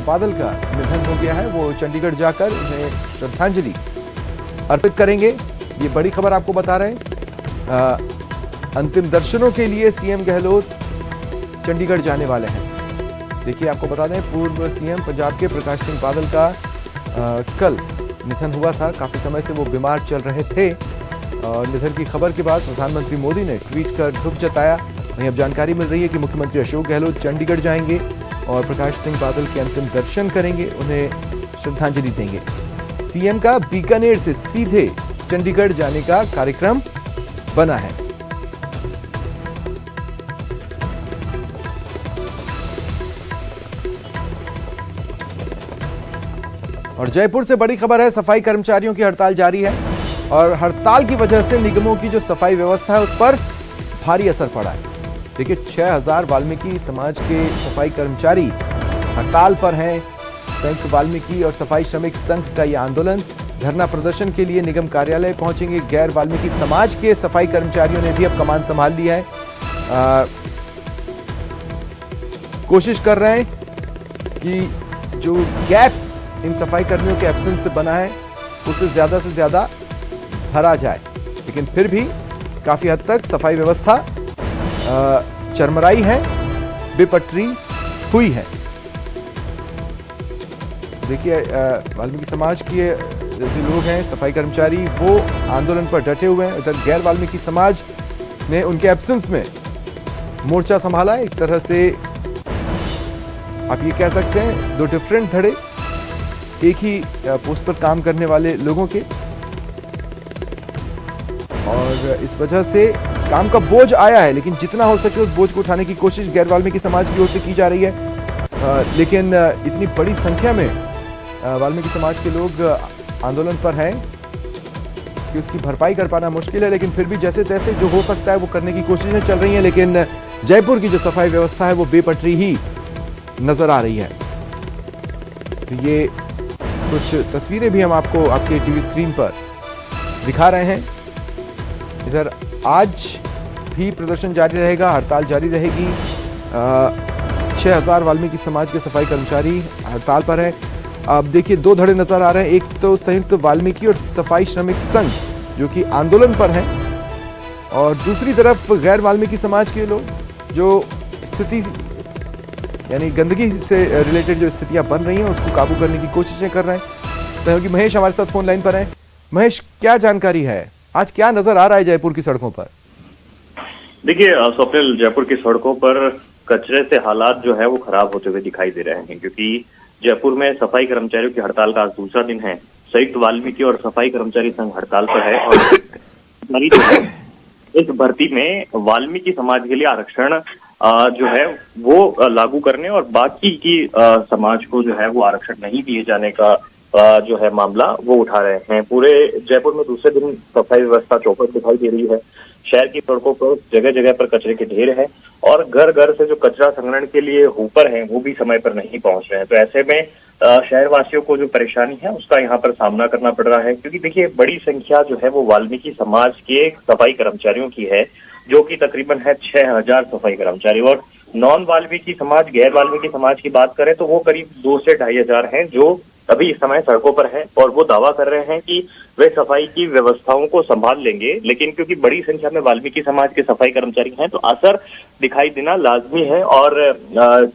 बादल का निधन हो गया है, वो चंडीगढ़ जाकर उन्हें श्रद्धांजलि अर्पित करेंगे। ये बड़ी खबर आपको बता रहे हैं। अंतिम दर्शनों के लिए सीएम गहलोत चंडीगढ़ जाने वाले हैं। देखिए, आपको बता दें, पूर्व सीएम पंजाब के प्रकाश सिंह बादल का कल निधन हुआ था। काफी समय से वो बीमार चल रहे थे और निधन की खबर के बाद प्रधानमंत्री मोदी ने ट्वीट कर दुख जताया। वहीं अब जानकारी मिल रही है कि मुख्यमंत्री अशोक गहलोत चंडीगढ़ जाएंगे और प्रकाश सिंह बादल के अंतिम दर्शन करेंगे, उन्हें श्रद्धांजलि देंगे। सीएम का बीकानेर से सीधे चंडीगढ़ जाने का कार्यक्रम बना है। और जयपुर से बड़ी खबर है, सफाई कर्मचारियों की हड़ताल जारी है और हड़ताल की वजह से निगमों की जो सफाई व्यवस्था है उस पर भारी असर पड़ा है। देखिए, 6000 वाल्मीकि समाज के सफाई कर्मचारी हड़ताल पर हैं। संयुक्त वाल्मीकि और सफाई श्रमिक संघ का यह आंदोलन, धरना प्रदर्शन के लिए निगम कार्यालय पहुंचेंगे। गैर वाल्मीकि समाज के सफाई कर्मचारियों ने भी अब कमान संभाल लिया है। कोशिश कर रहे हैं कि जो गैप इन सफाई कर्मियों के एब्सेंस से बना है उसे ज्यादा से ज्यादा भरा जाए, लेकिन फिर भी काफी हद तक सफाई व्यवस्था चरमराई है, बेपटरी हुई है। देखिए, वाल्मीकि समाज के जो लोग हैं, सफाई कर्मचारी, वो आंदोलन पर डटे हुए हैं। इधर गैर वाल्मीकि समाज ने उनके एब्सेंस में मोर्चा संभाला। एक तरह से आप ये कह सकते हैं, दो डिफरेंट धड़े एक ही पोस्ट पर काम करने वाले लोगों के, और इस वजह से काम का बोझ आया है, लेकिन जितना हो सके उस बोझ को उठाने की कोशिश गैर वाल्मीकि समाज की ओर से की जा रही है। लेकिन इतनी बड़ी संख्या में वाल्मीकि समाज के लोग आंदोलन पर हैं कि उसकी भरपाई कर पाना मुश्किल है, लेकिन फिर भी जैसे तैसे जो हो सकता है वो करने की कोशिशें चल रही हैं। लेकिन जयपुर की जो सफाई व्यवस्था है वो बेपटरी ही नजर आ रही है। तो ये कुछ तस्वीरें भी हम आपको आपके टीवी स्क्रीन पर दिखा रहे हैं। इधर आज भी प्रदर्शन जारी रहेगा, हड़ताल जारी रहेगी। 6000 वाल्मीकि समाज के सफाई कर्मचारी हड़ताल पर हैं। अब देखिए, दो धड़े नजर आ रहे हैं। एक तो संयुक्त वाल्मीकि और सफाई श्रमिक संघ जो कि आंदोलन पर हैं, और दूसरी तरफ गैर वाल्मीकि समाज के लोग जो स्थिति यानी गंदगी से रिलेटेड जो स्थितियां बन रही हैं उसको काबू करने की कोशिशें कर रहे हैं। सहयोगी महेश हमारे साथ फोन लाइन पर हैं। महेश, क्या जानकारी है, आज क्या नजर आ रहा है जयपुर की सड़कों पर? देखिए स्वप्निल, जयपुर की सड़कों पर कचरे से हालात जो है वो खराब होते हुए दिखाई दे रहे हैं, क्योंकि जयपुर में सफाई कर्मचारियों की हड़ताल का आज दूसरा दिन है। संयुक्त वाल्मीकि और सफाई कर्मचारी संघ हड़ताल पर है और इस भर्ती में वाल्मीकि समाज के लिए आरक्षण जो है वो लागू करने और बाकी की समाज को जो है वो आरक्षण नहीं दिए जाने का जो है मामला वो उठा रहे हैं। पूरे जयपुर में दूसरे दिन सफाई व्यवस्था चौपट दिखाई दे रही है। शहर की सड़कों पर जगह जगह पर कचरे के ढेर है और घर घर से जो कचरा संग्रहण के लिए ऊपर है वो भी समय पर नहीं पहुंच रहे हैं। तो ऐसे में शहरवासियों को जो परेशानी है उसका यहाँ पर सामना करना पड़ रहा है, क्योंकि देखिए, बड़ी संख्या जो है वो वाल्मीकि समाज के सफाई कर्मचारियों की है, जो कि तकरीबन है 6000 सफाई कर्मचारी। और नॉन वाल्मीकि समाज, गैर वाल्मीकि समाज की बात करें तो वो करीब 2 से 2500 हैं जो अभी इस समय सड़कों पर है और वो दावा कर रहे हैं कि वे सफाई की व्यवस्थाओं को संभाल लेंगे। लेकिन क्योंकि बड़ी संख्या में वाल्मीकि समाज के सफाई कर्मचारी हैं तो असर दिखाई देना लाजमी है। और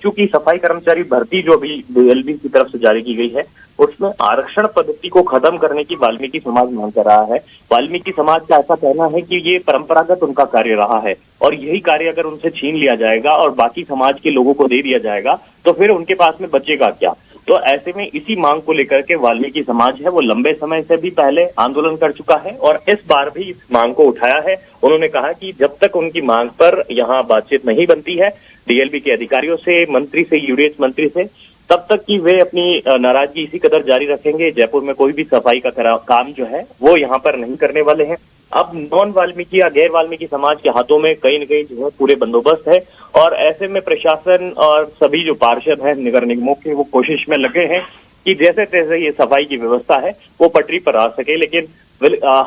चूंकि सफाई कर्मचारी भर्ती जो अभी डीएलबी की तरफ से जारी की गई है उसमें आरक्षण पद्धति को खत्म करने की वाल्मीकि समाज मांग कर रहा है। वाल्मीकि समाज का ऐसा कहना है कि ये परंपरागत उनका कार्य रहा है और यही कार्य अगर उनसे छीन लिया जाएगा और बाकी समाज के लोगों को दे दिया जाएगा तो फिर उनके पास में बचेगा क्या। तो ऐसे में इसी मांग को लेकर के वाल्मीकि समाज है वो लंबे समय से भी पहले आंदोलन कर चुका है और इस बार भी इस मांग को उठाया है। उन्होंने कहा कि जब तक उनकी मांग पर यहाँ बातचीत नहीं बनती है डीएलबी के अधिकारियों से, मंत्री से, यूडीएच मंत्री से, तब तक कि वे अपनी नाराजगी इसी कदर जारी रखेंगे। जयपुर में कोई भी सफाई का काम जो है वो यहाँ पर नहीं करने वाले हैं। अब नॉन वाल्मीकि या गैर वाल्मीकि समाज के हाथों में कहीं न कहीं जो है पूरे बंदोबस्त है और ऐसे में प्रशासन और सभी जो पार्षद हैं नगर निगमों के वो कोशिश में लगे हैं कि जैसे तैसे ये सफाई की व्यवस्था है वो पटरी पर आ सके, लेकिन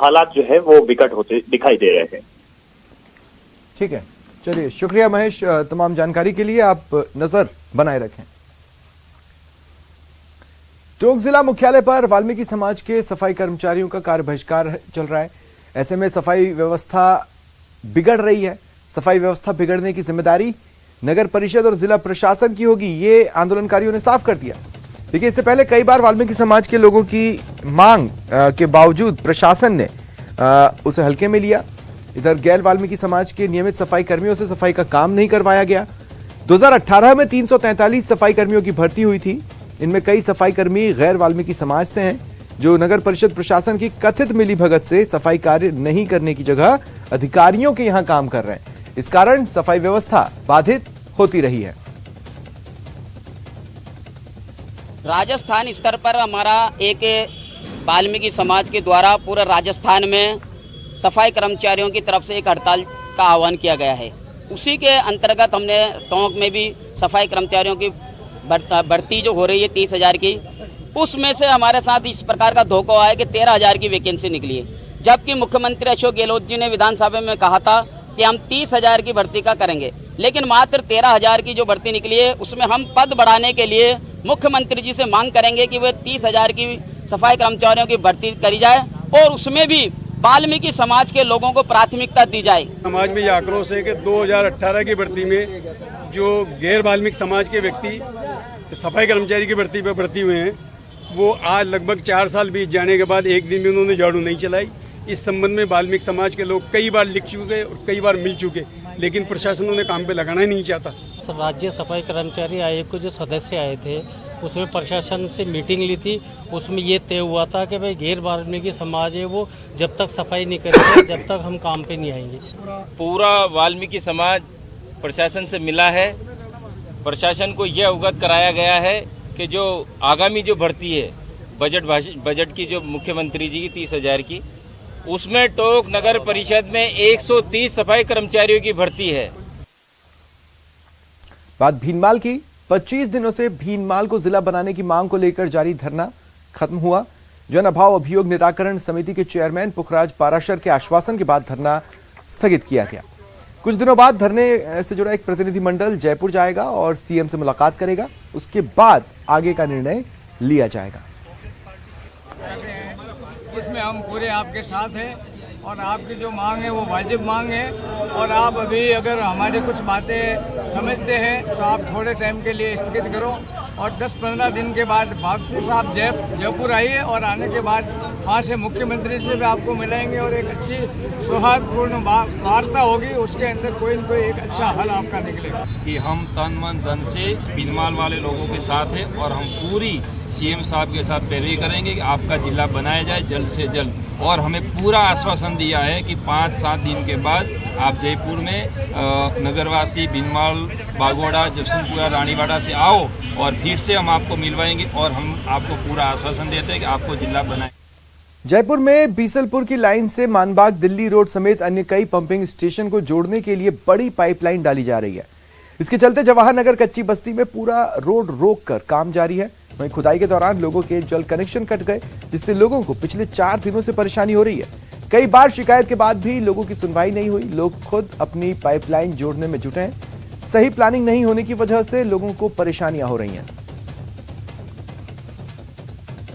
हालात जो है वो विकट होते दिखाई दे रहे हैं। ठीक है, चलिए, शुक्रिया महेश तमाम जानकारी के लिए। आप नजर बनाए रखें। टोंक जिला मुख्यालय पर वाल्मीकि समाज के सफाई कर्मचारियों का कार्य बहिष्कार चल रहा है। ऐसे में सफाई व्यवस्था बिगड़ रही है। सफाई व्यवस्था बिगड़ने की जिम्मेदारी नगर परिषद और जिला प्रशासन की होगी, ये आंदोलनकारियों ने साफ कर दिया। देखिए, इससे पहले कई बार वाल्मीकि समाज के लोगों की मांग के बावजूद प्रशासन ने उसे हल्के में लिया। इधर गैर वाल्मीकि समाज के नियमित सफाई कर्मियों से सफाई का काम नहीं करवाया गया। 2018 में 343 सफाई कर्मियों की भर्ती हुई थी। इनमें कई सफाई कर्मी गैर वाल्मीकि समाज से हैं, जो नगर परिषद प्रशासन की कथित मिलीभगत से सफाई कार्य नहीं करने की जगह अधिकारियों के यहां काम कर रहे हैं। इस कारण सफाई व्यवस्था बाधित होती रही है। राजस्थान स्तर पर हमारा एक वाल्मीकि समाज के द्वारा पूरे राजस्थान में सफाई कर्मचारियों की तरफ से एक हड़ताल का आह्वान किया गया है। उसी के अंतर्गत हमने टोंक में भी सफाई कर्मचारियों की भर्ती जो हो रही है 30,000 की, उसमें से हमारे साथ इस प्रकार का धोखा आया कि 13,000 की वैकेंसी निकली है, जबकि मुख्यमंत्री अशोक गहलोत जी ने विधानसभा में कहा था कि हम 30,000 की भर्ती का करेंगे, लेकिन मात्र 13,000 की जो भर्ती निकली है उसमें हम पद बढ़ाने के लिए मुख्यमंत्री जी से मांग करेंगे कि वे 30,000 की सफाई कर्मचारियों की भर्ती करी जाए और उसमें भी वाल्मीकि समाज के लोगों को प्राथमिकता दी जाए। समाज में यह आक्रोश है कि 2018 की भर्ती में जो गैर वाल्मीकि समाज के व्यक्ति सफाई कर्मचारी की भर्ती पर भर्ती हुए हैं, वो आज लगभग 4 साल बीत जाने के बाद एक दिन भी उन्होंने झाड़ू नहीं चलाई। इस संबंध में वाल्मीकि समाज के लोग कई बार लिख चुके और कई बार मिल चुके, लेकिन प्रशासन उन्हें काम पे लगाना ही नहीं चाहता। राज्य सफाई कर्मचारी आयोग के जो सदस्य आए थे, उसमें प्रशासन से मीटिंग ली थी। उसमें ये तय हुआ था कि भाई गैर वाल्मीकि समाज है वो जब तक सफाई नहीं करेंगे जब तक हम काम पे नहीं आएंगे। पूरा वाल्मीकि समाज प्रशासन से मिला है। प्रशासन को यह अवगत कराया गया है कि जो आगामी जो भर्ती है बजट की जो मुख्यमंत्री जी की 30,000 की, उसमें टोंक नगर परिषद में 130 सफाई कर्मचारियों की भर्ती है। बात भीनमाल की। 25 दिनों से भीनमाल को जिला बनाने की मांग को लेकर जारी धरना खत्म हुआ। जन अभाव अभियोग निराकरण समिति के चेयरमैन पुखराज पाराशर के आश्वासन के बाद धरना स्थगित किया गया। कुछ दिनों बाद धरने से जुड़ा एक प्रतिनिधिमंडल जयपुर जाएगा और सीएम से मुलाकात करेगा। उसके बाद आगे का निर्णय लिया जाएगा। इसमें हम पूरे आपके साथ हैं और आपकी जो मांग है वो वाजिब मांग है, और आप अभी अगर हमारी कुछ बातें समझते हैं तो आप थोड़े टाइम के लिए स्थगित करो और 10-15 दिन के बाद वापस आप जयपुर आइए और आने के बाद वहाँ से मुख्यमंत्री से भी आपको मिलाएंगे और एक अच्छी सौहार्दपूर्ण वार्ता होगी। उसके अंदर कोई न कोई एक अच्छा हल आपका निकलेगा। कि हम तन मन धन से भीनमाल वाले लोगों के साथ हैं और हम पूरी सीएम साहब के साथ पैरवी करेंगे कि आपका जिला बनाया जाए जल्द से जल्द। और हमें पूरा आश्वासन दिया है कि 5-7 दिन के बाद आप जयपुर में नगरवासी भीनमाल, बागोड़ा, जसवंतपुरा, रानीवाड़ा से आओ और फिर से हम आपको मिलवाएंगे और हम आपको पूरा आश्वासन देते हैं कि आपको जिला बनाए। जयपुर में बीसलपुर की लाइन से मानबाग दिल्ली रोड समेत अन्य कई पंपिंग स्टेशन को जोड़ने के लिए बड़ी पाइपलाइन डाली जा रही है। इसके चलते जवाहर नगर कच्ची बस्ती में पूरा रोड रोककर काम जारी है। वहीं खुदाई के दौरान लोगों के जल कनेक्शन कट गए, जिससे लोगों को पिछले 4 दिनों से परेशानी हो रही है। कई बार शिकायत के बाद भी लोगों की सुनवाई नहीं हुई। लोग खुद अपनी पाइपलाइन जोड़ने में जुटे हैं। सही प्लानिंग नहीं होने की वजह से लोगों को परेशानियां हो रही हैं।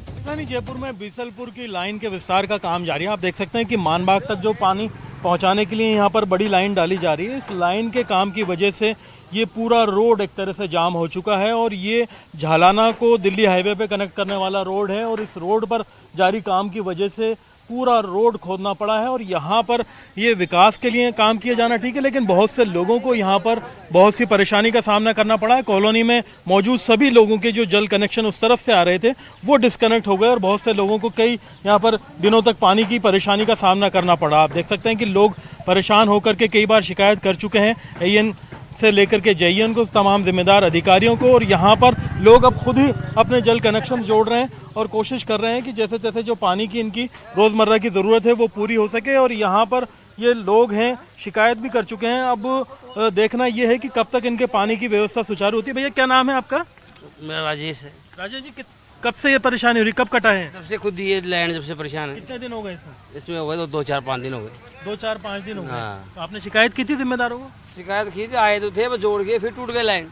राजधानी जयपुर में बीसलपुर की लाइन के विस्तार का काम जारी है। आप देख सकते हैं कि मानबाग तक जो पानी पहुंचाने के लिए यहाँ पर बड़ी लाइन डाली जा रही है। इस लाइन के काम की वजह से ये पूरा रोड एक तरह से जाम हो चुका है और ये झालाना को दिल्ली हाईवे पे कनेक्ट करने वाला रोड है और इस रोड पर जारी काम की वजह से पूरा रोड खोदना पड़ा है। और यहाँ पर ये विकास के लिए काम किया जाना ठीक है, लेकिन बहुत से लोगों को यहाँ पर बहुत सी परेशानी का सामना करना पड़ा है। कॉलोनी में मौजूद सभी लोगों के जो जल कनेक्शन उस तरफ से आ रहे थे वो डिस्कनेक्ट हो गए और बहुत से लोगों को कई यहाँ पर दिनों तक पानी की परेशानी का सामना करना पड़ा। आप देख सकते हैं कि लोग परेशान होकर के कई बार शिकायत कर चुके हैं एएन से लेकर के जेईएन को, तमाम जिम्मेदार अधिकारियों को, और यहाँ पर लोग अब खुद ही अपने जल कनेक्शन जोड़ रहे हैं और कोशिश कर रहे हैं कि जैसे तैसे जो पानी की इनकी रोज़मर्रा की ज़रूरत है वो पूरी हो सके। और यहाँ पर ये लोग हैं शिकायत भी कर चुके हैं। अब देखना ये है कि कब तक इनके पानी की व्यवस्था सुचारू होती है। भैया क्या नाम है आपका? मेरा राजेश है। राजेश जी, कब से ये परेशानी हो रही, कब कटा है? तब से खुद ये लैंड जब से परेशान है। कितने दिन हो गए इसमें हो गए तो 2-4-5 दिन हो गए। 2-4-5 दिन हो गए। हाँ। तो आपने शिकायत की थी जिम्मेदारों को? शिकायत की थी, आए तो थे, बस जोड़ गए, फिर टूट गए लाइन।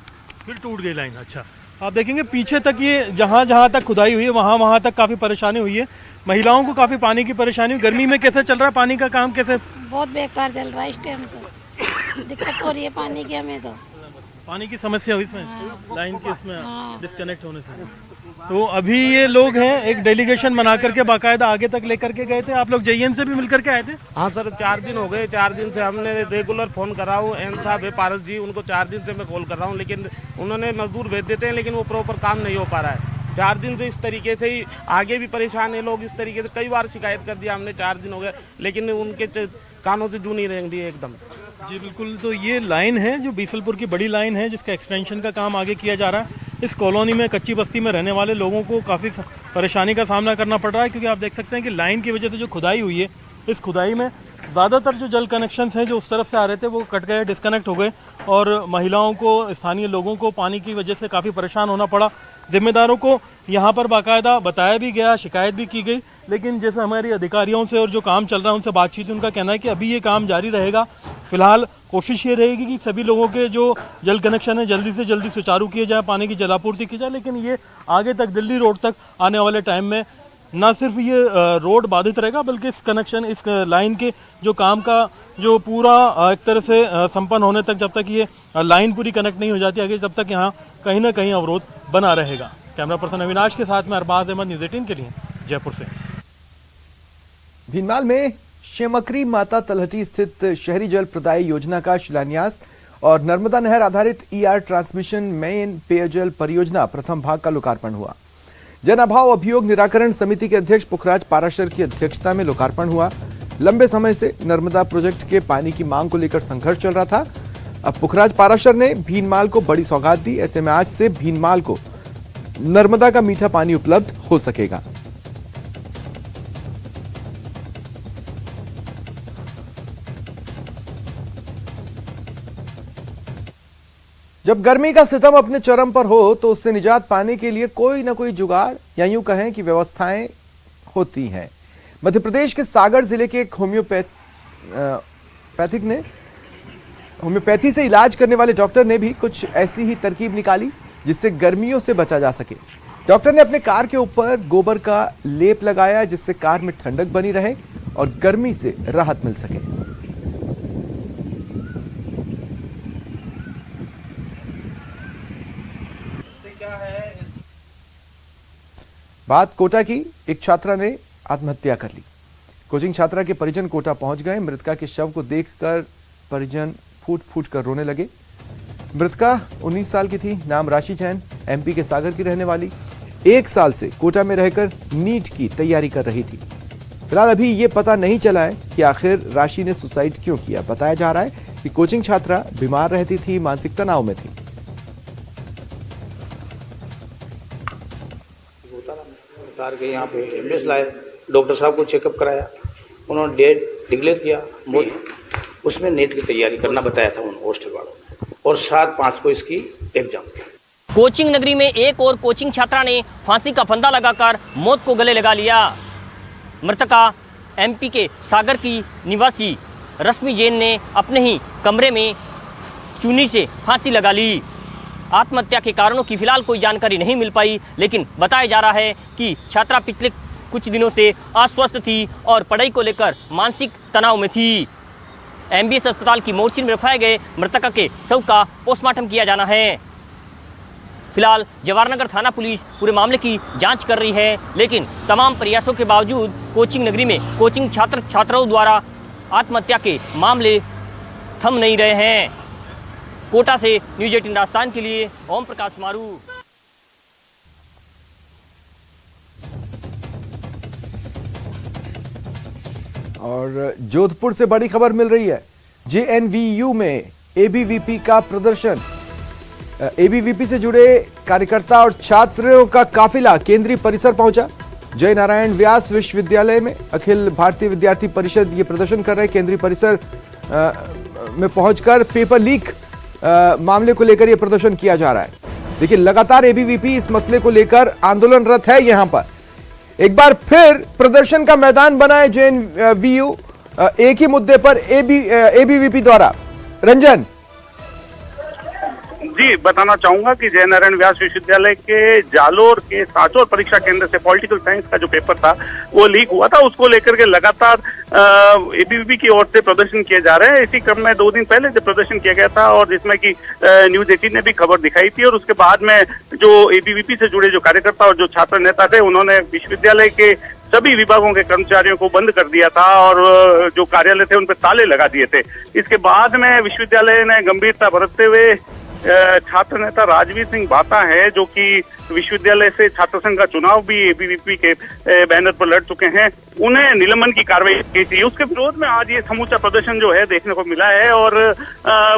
फिर टूट गई लाइन। अच्छा, आप देखेंगे पीछे तक ये जहाँ तक खुदाई हुई है वहाँ तक काफ़ी परेशानी हुई है। महिलाओं को काफ़ी पानी की परेशानी हुई। गर्मी में कैसे चल रहा है पानी का काम, कैसे? बहुत बेकार चल रहा है इस टाइम तो। दिक्कत हो रही है पानी की हमें तो। पानी की समस्या हुई इसमें, लाइन के इसमें डिस्कनेक्ट होने से। तो अभी ये लोग हैं एक डेलीगेशन बना करके बाकायदा आगे तक लेकर के गए थे। आप लोग JN से भी मिल करके आए थे? हाँ सर, 4 दिन हो गए। 4 दिन से हमने रेगुलर फ़ोन कर रहा हूँ। एन साहब है पारस जी, उनको 4 दिन से मैं कॉल कर रहा हूँ, लेकिन उन्होंने मजदूर भेज देते हैं लेकिन वो प्रॉपर काम नहीं हो पा रहा है। 4 दिन से इस तरीके से ही आगे भी परेशान है लोग। इस तरीके से कई बार शिकायत कर दिया हमने, 4 दिन हो गए, लेकिन उनके कानों से जू नहीं रेंग रही है एकदम। जी बिल्कुल। तो ये लाइन है जो बीसलपुर की बड़ी लाइन है जिसका एक्सटेंशन का काम आगे किया जा रहा है। इस कॉलोनी में कच्ची बस्ती में रहने वाले लोगों को काफ़ी परेशानी का सामना करना पड़ रहा है, क्योंकि आप देख सकते हैं कि लाइन की वजह से जो खुदाई हुई है, इस खुदाई में ज़्यादातर जो जल कनेक्शंस हैं जो उस तरफ से आ रहे थे वो कट गए, डिस्कनेक्ट हो गए, और महिलाओं को, स्थानीय लोगों को पानी की वजह से काफ़ी परेशान होना पड़ा। जिम्मेदारों को यहाँ पर बाकायदा बताया भी गया, शिकायत भी की गई, लेकिन जैसे हमारे अधिकारियों से और जो काम चल रहा है उनसे बातचीत, उनका कहना है कि अभी ये काम जारी रहेगा। फिलहाल कोशिश ये रहेगी कि सभी लोगों के जो जल कनेक्शन है जल्दी से जल्दी सुचारू किए जाए, पानी की जलापूर्ति की जाए। लेकिन ये आगे तक दिल्ली रोड तक आने वाले टाइम में न सिर्फ ये रोड बाधित रहेगा, बल्कि इस कनेक्शन, इस लाइन के जो काम का जो पूरा एक तरह से संपन्न होने तक, जब तक ये लाइन पूरी कनेक्ट नहीं हो जाती आगे, जब तक यहाँ कहीं ना कहीं अवरोध बना रहेगा। कैमरा पर्सन अविनाश के साथ में अरबाज अहमद, न्यूज़ 18 के लिए जयपुर से। भीनमाल में शेमकरी माता तलहटी स्थित शहरी जल प्रदाय योजना का शिलान्यास और नर्मदा नहर आधारित ER ट्रांसमिशन मेन पेयजल परियोजना प्रथम भाग का लोकार्पण हुआ। जन अभाव अभियोग निराकरण समिति के अध्यक्ष पुखराज पाराशर की अध्यक्षता में लोकार्पण हुआ। लंबे समय से नर्मदा प्रोजेक्ट के पानी की मांग को लेकर संघर्ष चल रहा था। अब पुखराज पाराशर ने भीनमाल को बड़ी सौगात दी। ऐसे में आज से भीनमाल को नर्मदा का मीठा पानी उपलब्ध हो सकेगा। जब गर्मी का सितम अपने चरम पर हो तो उससे निजात पाने के लिए कोई ना कोई जुगाड़ या यूं कहें कि व्यवस्थाएं होती हैं। मध्य प्रदेश के सागर जिले के एक होम्योपैथी से इलाज करने वाले डॉक्टर ने भी कुछ ऐसी ही तरकीब निकाली जिससे गर्मियों से बचा जा सके। डॉक्टर ने अपने कार के ऊपर गोबर का लेप लगाया जिससे कार में ठंडक बनी रहे और गर्मी से राहत मिल सके। बात कोटा की। एक छात्रा ने आत्महत्या कर ली। कोचिंग छात्रा के परिजन कोटा पहुंच गए। मृतका के शव को देखकर परिजन फूट फूट कर रोने लगे। मृतका 19 साल की थी। नाम राशि जैन, MP के सागर की रहने वाली। 1 साल से कोटा में रहकर नीट की तैयारी कर रही थी। फिलहाल अभी ये पता नहीं चला है कि आखिर राशि ने सुसाइड क्यों किया। बताया जा रहा है कि कोचिंग छात्रा बीमार रहती थी, मानसिक तनाव में थी। कार के यहाँ पे एम्बुलेंस लाए, डॉक्टर साहब को चेकअप कराया, उन्होंने डेट डिक्लेयर किया। उसमें नेट की तैयारी करना बताया था उन हॉस्टल वालों ने, और 7/5 को इसकी एग्जाम थी। कोचिंग नगरी में एक और कोचिंग छात्रा ने फांसी का फंदा लगाकर मौत को गले लगा लिया। मृतका MP के सागर की निवासी रश्मि जैन ने अपने ही कमरे में चूनी से फांसी लगा ली। आत्महत्या के कारणों की फिलहाल कोई जानकारी नहीं मिल पाई, लेकिन बताया जा रहा है कि छात्रा पिछले कुछ दिनों से अस्वस्थ थी और पढ़ाई को लेकर मानसिक तनाव में थी। MBS अस्पताल की मोर्चरी में रखाए गए मृतका के शव का पोस्टमार्टम किया जाना है। फिलहाल जवाहरनगर थाना पुलिस पूरे मामले की जांच कर रही है, लेकिन तमाम प्रयासों के बावजूद कोचिंग नगरी में कोचिंग छात्राओं द्वारा आत्महत्या के मामले थम नहीं रहे हैं। कोटा से न्यूज़ 18 राजस्थान के लिए ओम प्रकाश मारू। और जोधपुर से बड़ी खबर मिल रही है। JNVU में ABVP का प्रदर्शन। ABVP से जुड़े कार्यकर्ता और छात्रों का काफिला केंद्रीय परिसर पहुंचा। जय नारायण व्यास विश्वविद्यालय में अखिल भारतीय विद्यार्थी परिषद ये प्रदर्शन कर रहे। केंद्रीय परिसर में पहुंचकर पेपर लीक मामले को लेकर यह प्रदर्शन किया जा रहा है। देखिए, लगातार ABVP इस मसले को लेकर आंदोलनरत है। यहां पर एक बार फिर प्रदर्शन का मैदान बना है JNVU। एक ही मुद्दे पर ABVP द्वारा। रंजन, जी बताना चाहूंगा कि जयनारायण व्यास विश्वविद्यालय के जालोर के सांचौर परीक्षा केंद्र से पॉलिटिकल साइंस का जो पेपर था वो लीक हुआ था। उसको लेकर के लगातार एबीवीपी की ओर से प्रदर्शन किए जा रहे हैं। इसी क्रम में 2 दिन पहले जब प्रदर्शन किया गया था और जिसमें कि न्यूज 18 ने भी खबर दिखाई थी, और उसके बाद में जो एबीवीपी से जुड़े जो कार्यकर्ता और जो छात्र नेता थे उन्होंने विश्वविद्यालय के सभी विभागों के कर्मचारियों को बंद कर दिया था और जो कार्यालय थे उन पर ताले लगा दिए थे। इसके बाद में विश्वविद्यालय ने गंभीरता बरतते हुए छात्र नेता राजवीर सिंह भाता है, जो कि विश्वविद्यालय से छात्र संघ का चुनाव भी एबीवीपी के बैनर पर लड़ चुके हैं, उन्हें निलंबन की कार्रवाई की थी। उसके विरोध में आज ये समूचा प्रदर्शन जो है देखने को मिला है और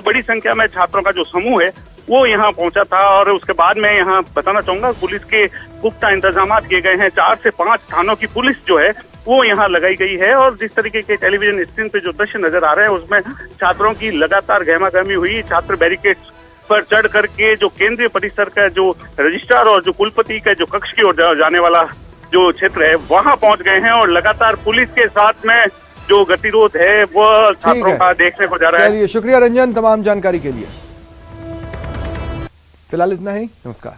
बड़ी संख्या में छात्रों का जो समूह है वो यहाँ पहुंचा था। और उसके बाद में यहाँ बताना चाहूंगा पुलिस के पुख्ता इंतजाम किए गए हैं। 4 से 5 थानों की पुलिस जो है वो यहाँ लगाई गई है और जिस तरीके के टेलीविजन स्क्रीन पे जो दृश्य नजर आ रहे हैं उसमें छात्रों की लगातार गहमागहमी हुई। छात्र बैरिकेड्स पर चढ़ करके जो केंद्रीय परिसर का जो रजिस्ट्रार और जो कुलपति का जो कक्ष की ओर जाने वाला जो क्षेत्र है वहां पहुंच गए हैं और लगातार पुलिस के साथ में जो गतिरोध है वो छात्रों का देखने को जा रहा है। शुक्रिया रंजन तमाम जानकारी के लिए। फिलहाल इतना ही, नमस्कार।